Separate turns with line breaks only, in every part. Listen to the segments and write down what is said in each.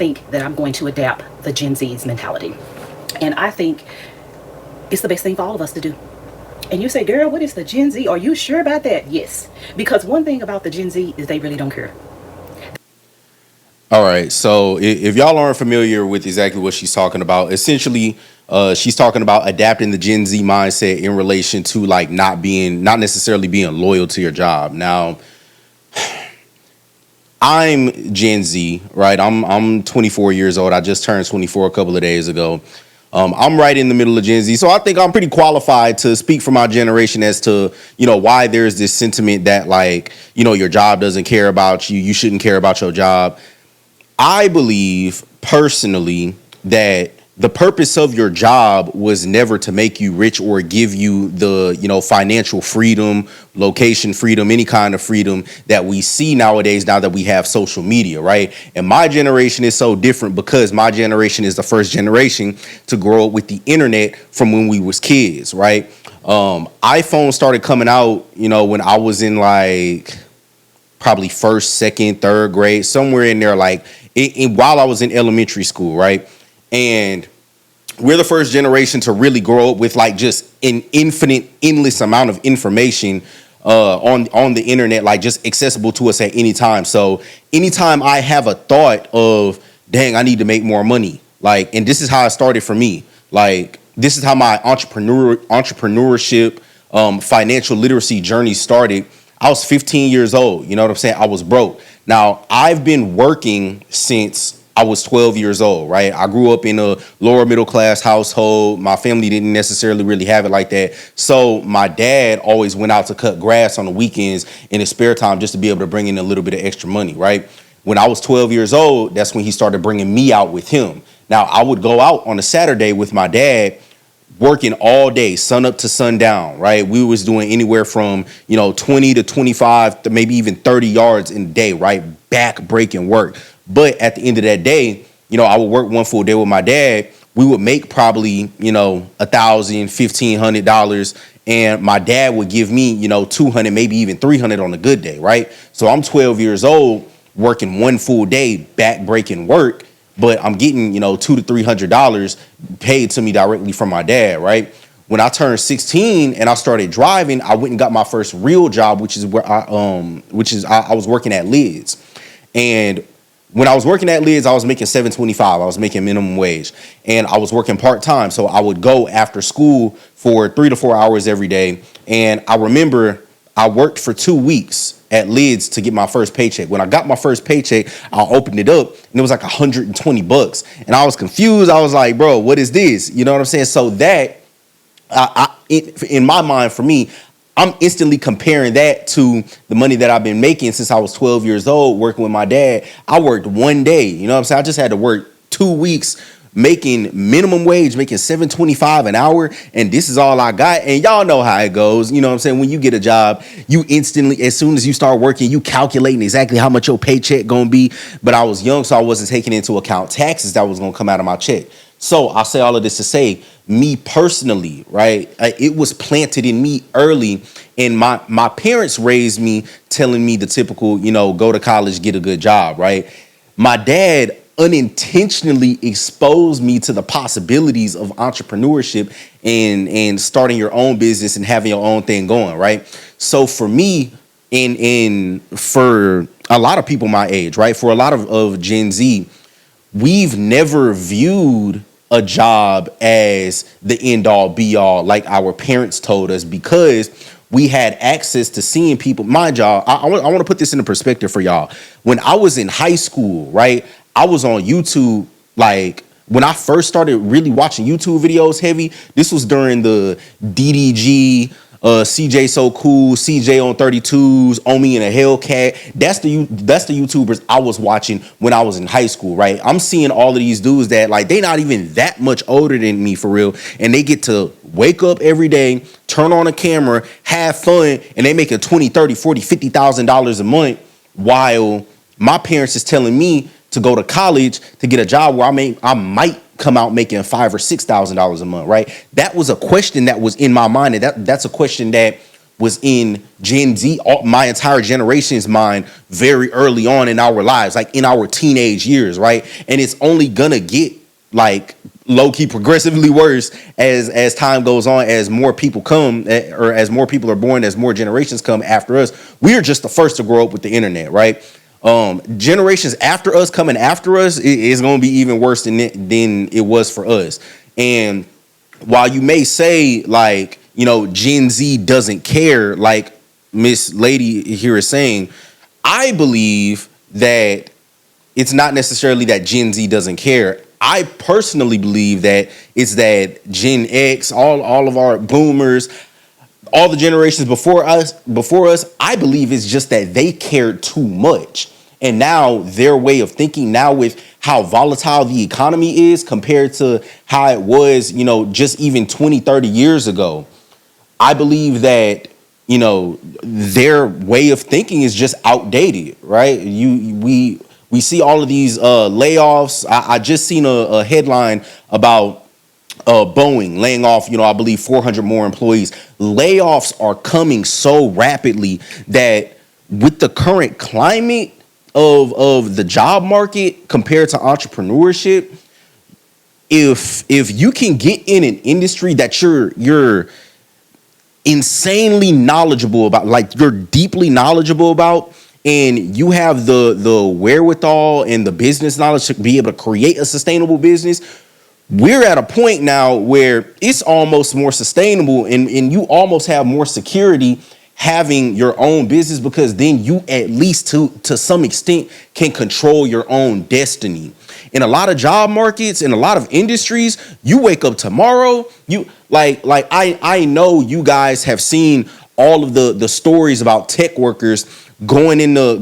think that I'm going to adapt the Gen Z's mentality. And I think it's the best thing for all of us to do. And you say, girl, what is the Gen Z? Are you sure about that? Yes. Because one thing about the Gen Z is they really don't care.
All right. So if y'all aren't familiar with exactly what she's talking about, essentially, she's talking about adapting the Gen Z mindset in relation to like not necessarily being loyal to your job. Now, I'm Gen Z, right? I'm 24 years old. I just turned 24 a couple of days ago. I'm right in the middle of Gen Z, so I think I'm pretty qualified to speak for my generation as to, why there's this sentiment that like, your job doesn't care about you. You shouldn't care about your job. I believe personally that the purpose of your job was never to make you rich or give you the, financial freedom, location freedom, any kind of freedom that we see nowadays now that we have social media, right? And my generation is so different because my generation is the first generation to grow up with the internet from when we was kids, right? iPhone started coming out, when I was in like probably first, second, third grade, somewhere in there, like while I was in elementary school, right? And we're the first generation to really grow up with like just an infinite, endless amount of information on the internet, like just accessible to us at any time. So anytime I have a thought of, dang, I need to make more money, like, and this is how it started for me. Like, this is how my entrepreneurship, financial literacy journey started. I was 15 years old. You know what I'm saying? I was broke. Now, I've been working since I was 12 years old, right? I grew up in a lower middle class household. My family didn't necessarily really have it like that. So my dad always went out to cut grass on the weekends in his spare time just to be able to bring in a little bit of extra money, right? When I was 12 years old, that's when he started bringing me out with him. Now, I would go out on a Saturday with my dad, working all day, sun up to sundown, right? We was doing anywhere from, 20 to 25, to maybe even 30 yards in a day, right? Back breaking work. But at the end of that day, I would work one full day with my dad. We would make probably, $1,000, $1,500. And my dad would give me, 200, maybe even 300 on a good day, right? So I'm 12 years old, working one full day, back breaking work. But I'm getting, $200 to $300 paid to me directly from my dad, right? When I turned 16 and I started driving, I went and got my first real job, which is where I was working at Lids. And when I was working at Lids, I was making $7.25. I was making minimum wage, and I was working part time. So I would go after school for 3 to 4 hours every day. And I remember I worked for 2 weeks at Lids to get my first paycheck. When I got my first paycheck, I opened it up and it was like $120. And I was confused. I was like, bro, what is this? You know what I'm saying? So that, in my mind, for me, I'm instantly comparing that to the money that I've been making since I was 12 years old working with my dad. I worked one day. You know what I'm saying? I just had to work 2 weeks making minimum wage, making $7.25 an hour, and this is all I got. And y'all know how it goes. You know what I'm saying? When you get a job, you instantly, as soon as you start working, you calculating exactly how much your paycheck gonna be. But I was young, so I wasn't taking into account taxes that was gonna come out of my check. So I say all of this to say, me personally, right? It was planted in me early, and my parents raised me telling me the typical, go to college, get a good job, right? My dad unintentionally exposed me to the possibilities of entrepreneurship and starting your own business and having your own thing going, right? So for me, and for a lot of people my age, right? For a lot of Gen Z, we've never viewed a job as the end all be all like our parents told us, because we had access to seeing people. My job, I want to put this into perspective for y'all. When I was in high school, right, I was on YouTube. Like, when I first started really watching YouTube videos heavy, this was during the DDG, CJ So Cool, CJ on 32s, Omi and a Hellcat. That's the YouTubers I was watching when I was in high school, right? I'm seeing all of these dudes that, like, they not even that much older than me for real, and they get to wake up every day, turn on a camera, have fun, and they making $20, $30, $40, $50,000 a month, while my parents is telling me to go to college to get a job where I might come out making $5,000 or $6,000 a month, right? That was a question that was in my mind, and that's a question that was in Gen Z, my entire generation's mind very early on in our lives, like in our teenage years, right? And it's only gonna get like low-key progressively worse as time goes on, as more people come, or as more people are born, as more generations come after us. We are just the first to grow up with the internet, right? Generations after us, coming after us, is going to be even worse than it was for us. And while you may say, like, you know, Gen Z doesn't care, like Miss Lady here is saying, I believe that it's not necessarily that Gen Z doesn't care. I personally believe that it's that Gen X, all of our boomers, all the generations before us, I believe it's just that they cared too much. And now their way of thinking, now with how volatile the economy is compared to how it was, you know, just even 20, 30 years ago, I believe that, you know, their way of thinking is just outdated, right? We see all of these layoffs. I just seen a headline about Boeing laying off, you know, I believe 400 more employees. Layoffs are coming so rapidly that with the current climate of the job market compared to entrepreneurship, if you can get in an industry that you're insanely knowledgeable about, like you're deeply knowledgeable about, and you have the wherewithal and the business knowledge to be able to create a sustainable business, we're at a point now where it's almost more sustainable, and you almost have more security having your own business, because then you at least to some extent can control your own destiny. In a lot of job markets, in a lot of industries, you wake up tomorrow, you like I know you guys have seen all of the stories about tech workers going into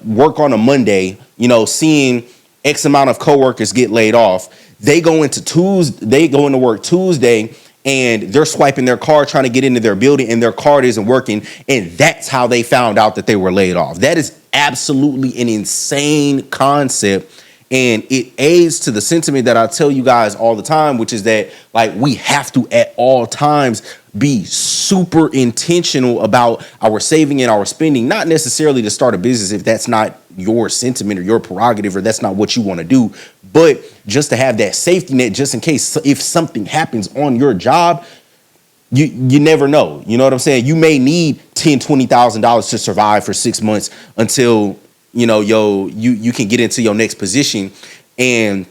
work on a Monday, you know, seeing X amount of coworkers get laid off. They go into work Tuesday, and they're swiping their card trying to get into their building, and their card isn't working, and that's how they found out that they were laid off. That is absolutely an insane concept, and it aids to the sentiment that I tell you guys all the time, which is that, like, we have to at all times be super intentional about our saving and our spending, not necessarily to start a business if that's not your sentiment or your prerogative, or that's not what you want to do, but just to have that safety net, just in case if something happens on your job. You never know. You know what I'm saying? You may need $10,000-$20,000 to survive for 6 months until, you know, you can get into your next position. And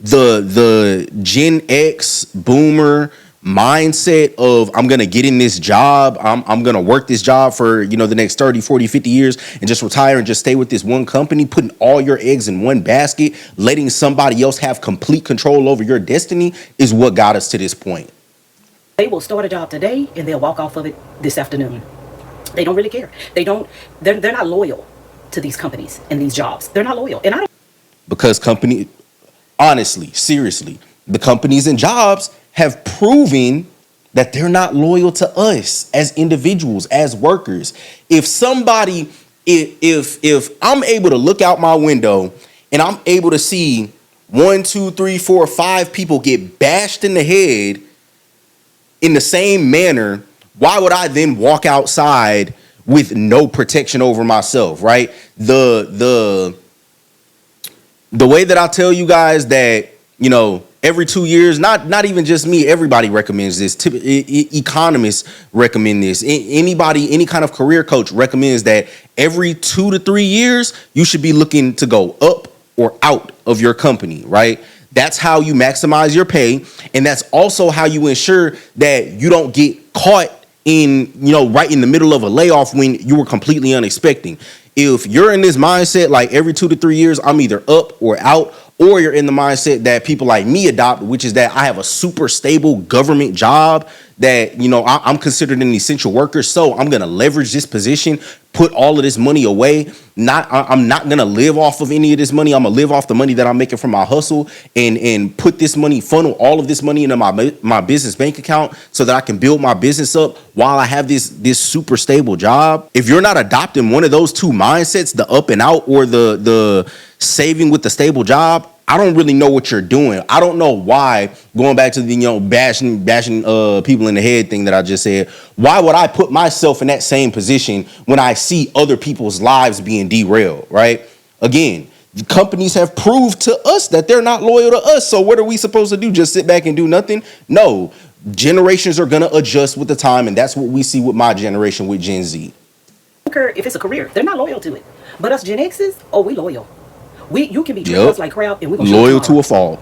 the Gen X boomer mindset of, I'm going to get in this job, I'm going to work this job for, you know, the next 30, 40, 50 years and just retire and just stay with this one company, putting all your eggs in one basket, letting somebody else have complete control over your destiny, is what got us to this point.
They will start a job today and they'll walk off of it this afternoon. They don't really care. They're not loyal to these companies and these jobs. They're not loyal. And I don't.
Because honestly, seriously, the companies and jobs have proven that they're not loyal to us as individuals, as workers. If I'm able to look out my window and I'm able to see 1, 2, 3, 4, 5 people get bashed in the head in the same manner, why would I then walk outside with no protection over myself, right? The way that I tell you guys that, you know, every 2 years, not even just me, everybody recommends this. Economists recommend this. Anybody, any kind of career coach recommends that every 2 to 3 years, you should be looking to go up or out of your company, right? That's how you maximize your pay. And that's also how you ensure that you don't get caught in, you know, right in the middle of a layoff when you were completely unexpected. If you're in this mindset, like every 2 to 3 years, I'm either up or out, or you're in the mindset that people like me adopt, which is that I have a super stable government job that, you know, I'm considered an essential worker. So I'm going to leverage this position, put all of this money away. I'm not going to live off of any of this money. I'm going to live off the money that I'm making from my hustle and put this money, funnel all of this money into my business bank account so that I can build my business up while I have this super stable job. If you're not adopting one of those two mindsets, the up and out or the saving with the stable job, I don't really know what you're doing. I don't know why, going back to the, bashing people in the head thing that I just said, why would I put myself in that same position when I see other people's lives being derailed, right? Again, the companies have proved to us that they're not loyal to us. So what are we supposed to do? Just sit back and do nothing? No. Generations are going to adjust with the time, and that's what we see with my generation, with Gen Z.
If it's a career, they're not loyal to it. But us Gen X's, oh, we loyal. You can be treating
Yep.
us like crap, and we're gonna show you
Loyal to
tomorrow.
a fault.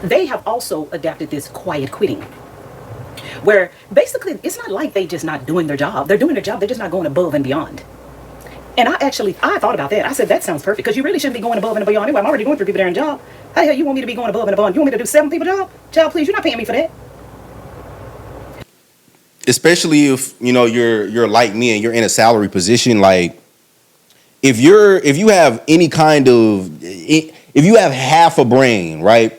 They have also adapted this quiet quitting, where basically it's not like they just not doing their job. They're doing their job. They're just not going above and beyond. And I thought about that. I said that sounds perfect because you really shouldn't be going above and beyond anyway. I'm already going 3 people there in job. How the hell you want me to be going above and beyond? You want me to do 7 people job? Child, please, you're not paying me for that.
Especially if you're like me and you're in a salary position. Like, if you have any kind of, if you have half a brain, right?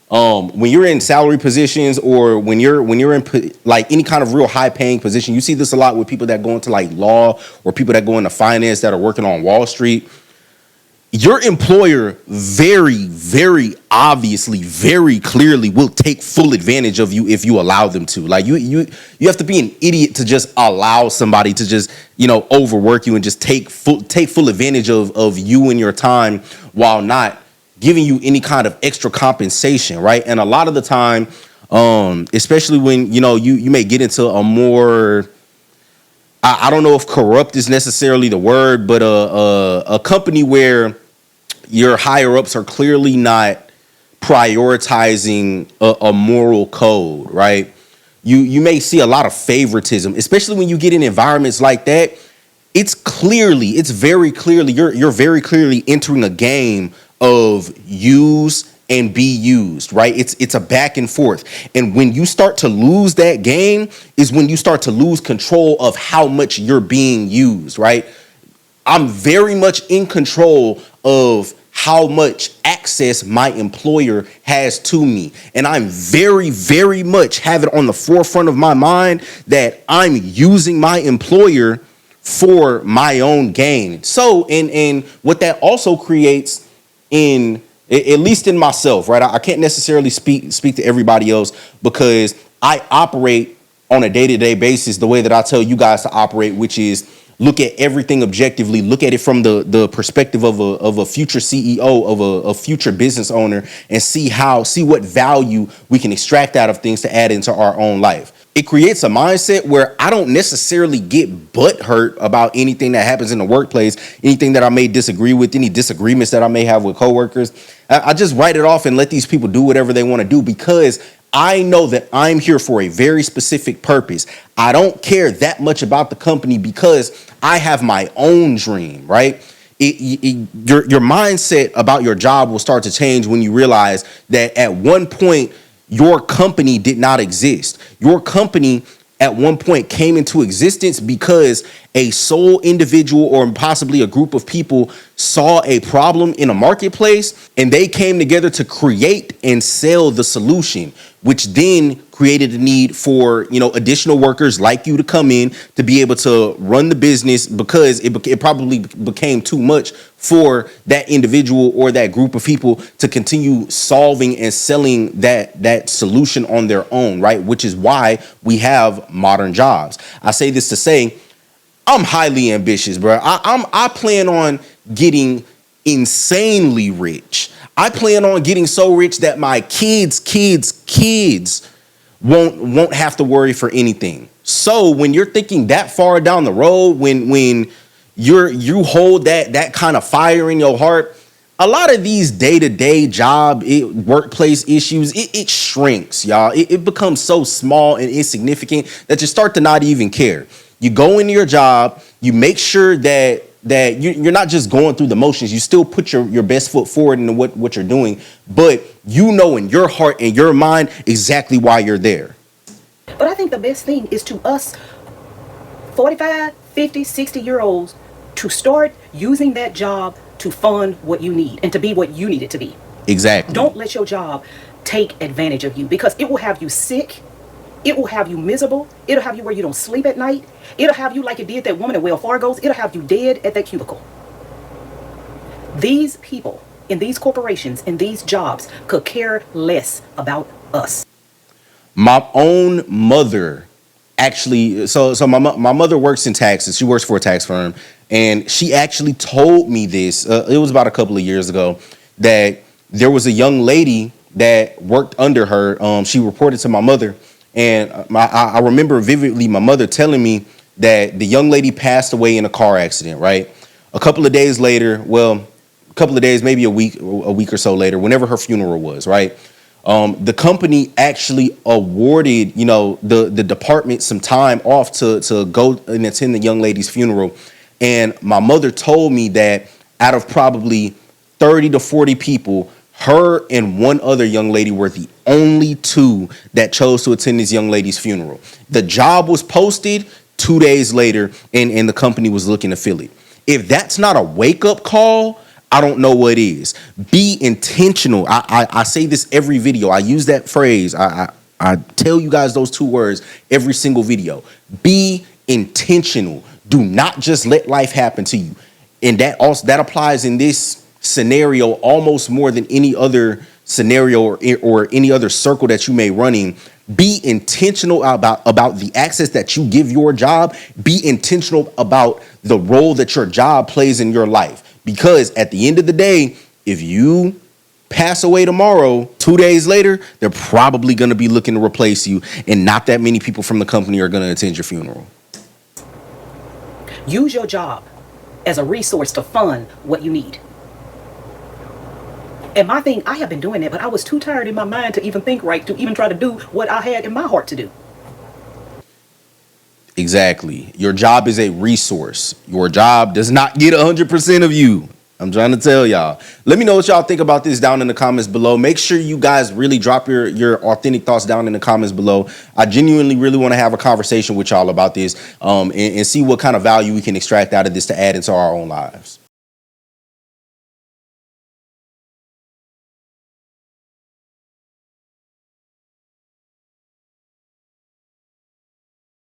When you're in salary positions, or when you're in like any kind of real high paying position, you see this a lot with people that go into like law, or people that go into finance, that are working on Wall Street. Your employer very, very obviously, very clearly will take full advantage of you if you allow them to. Like, you have to be an idiot to just allow somebody to just, overwork you and just take full advantage of you and your time, while not giving you any kind of extra compensation, right? And a lot of the time, especially when you may get into a more, I don't know if corrupt is necessarily the word, but a company where your higher ups are clearly not prioritizing a moral code, right? You may see a lot of favoritism, especially when you get in environments like that. It's very clearly, you're very clearly entering a game of use and be used, right? It's a back and forth. And when you start to lose that game is when you start to lose control of how much you're being used, right? I'm very much in control of how much access my employer has to me. And I'm very, very much have it on the forefront of my mind that I'm using my employer for my own gain. So, and what that also creates, in at least in myself, right? I can't necessarily speak to everybody else, because I operate on a day-to-day basis the way that I tell you guys to operate, which is look at everything objectively, look at it from the perspective of a future CEO, of a future business owner, and see what value we can extract out of things to add into our own life. It creates a mindset where I don't necessarily get butthurt about anything that happens in the workplace, anything that I may disagree with, any disagreements that I may have with coworkers. I just write it off and let these people do whatever they want to do, because I know that I'm here for a very specific purpose. I don't care that much about the company because I have my own dream, right? Your mindset about your job will start to change when you realize that at one point, your company did not exist. Your company at one point came into existence because a sole individual, or possibly a group of people, saw a problem in a marketplace, and they came together to create and sell the solution, which then created a need for additional workers like you to come in to be able to run the business, because it probably became too much for that individual or that group of people to continue solving and selling that solution on their own, right? Which is why we have modern jobs. I say this to say, I'm highly ambitious, bro. I plan on getting insanely rich. I plan on getting so rich that my kids won't have to worry for anything. So when you're thinking that far down the road, when you hold that kind of fire in your heart, a lot of these day-to-day workplace issues, it shrinks, y'all. It becomes so small and insignificant that you start to not even care. You go into your job, you make sure that you're not just going through the motions. You still put your best foot forward into what you're doing, but you know in your heart and your mind exactly why you're there.
But I think the best thing is to us 45, 50, 60-year-olds to start using that job to fund what you need and to be what you need it to be.
Exactly.
Don't let your job take advantage of you, because it will have you sick. It will have you miserable. It'll have you where you don't sleep at night. It'll have you like it did that woman at Wells Fargo's. It'll have you dead at that cubicle. These people in these corporations, in these jobs, could care less about us.
My own mother actually, so my mother works in taxes. She works for a tax firm, and she actually told me this. It was about a couple of years ago that there was a young lady that worked under her. She reported to my mother, and I remember vividly my mother telling me that the young lady passed away in a car accident. Right, a couple of days later, well, a couple of days, maybe a week or so later, whenever her funeral was. Right, the company actually awarded, the department some time off to go and attend the young lady's funeral. And my mother told me that out of probably 30 to 40 people, her and one other young lady were the only two that chose to attend this young lady's funeral. The job was posted 2 days later, and the company was looking to fill it. If that's not a wake-up call, I don't know what is. Be intentional. I say this every video. I use that phrase. I tell you guys those two words every single video. Be intentional. Do not just let life happen to you. And that applies in this scenario almost more than any other scenario or any other circle that you may run in. Be intentional about the access that you give your job. Be intentional about the role that your job plays in your life. Because at the end of the day, if you pass away tomorrow, 2 days later, they're probably going to be looking to replace you, and not that many people from the company are going to attend your funeral.
Use your job as a resource to fund what you need. And my thing, I have been doing it, but I was too tired in my mind to even think right, to even try to do what I had in my heart to do.
Exactly. Your job is a resource. Your job does not get 100% of you. I'm trying to tell y'all. Let me know what y'all think about this down in the comments below. Make sure you guys really drop your authentic thoughts down in the comments below. I genuinely really want to have a conversation with y'all about this, and see what kind of value we can extract out of this to add into our own lives.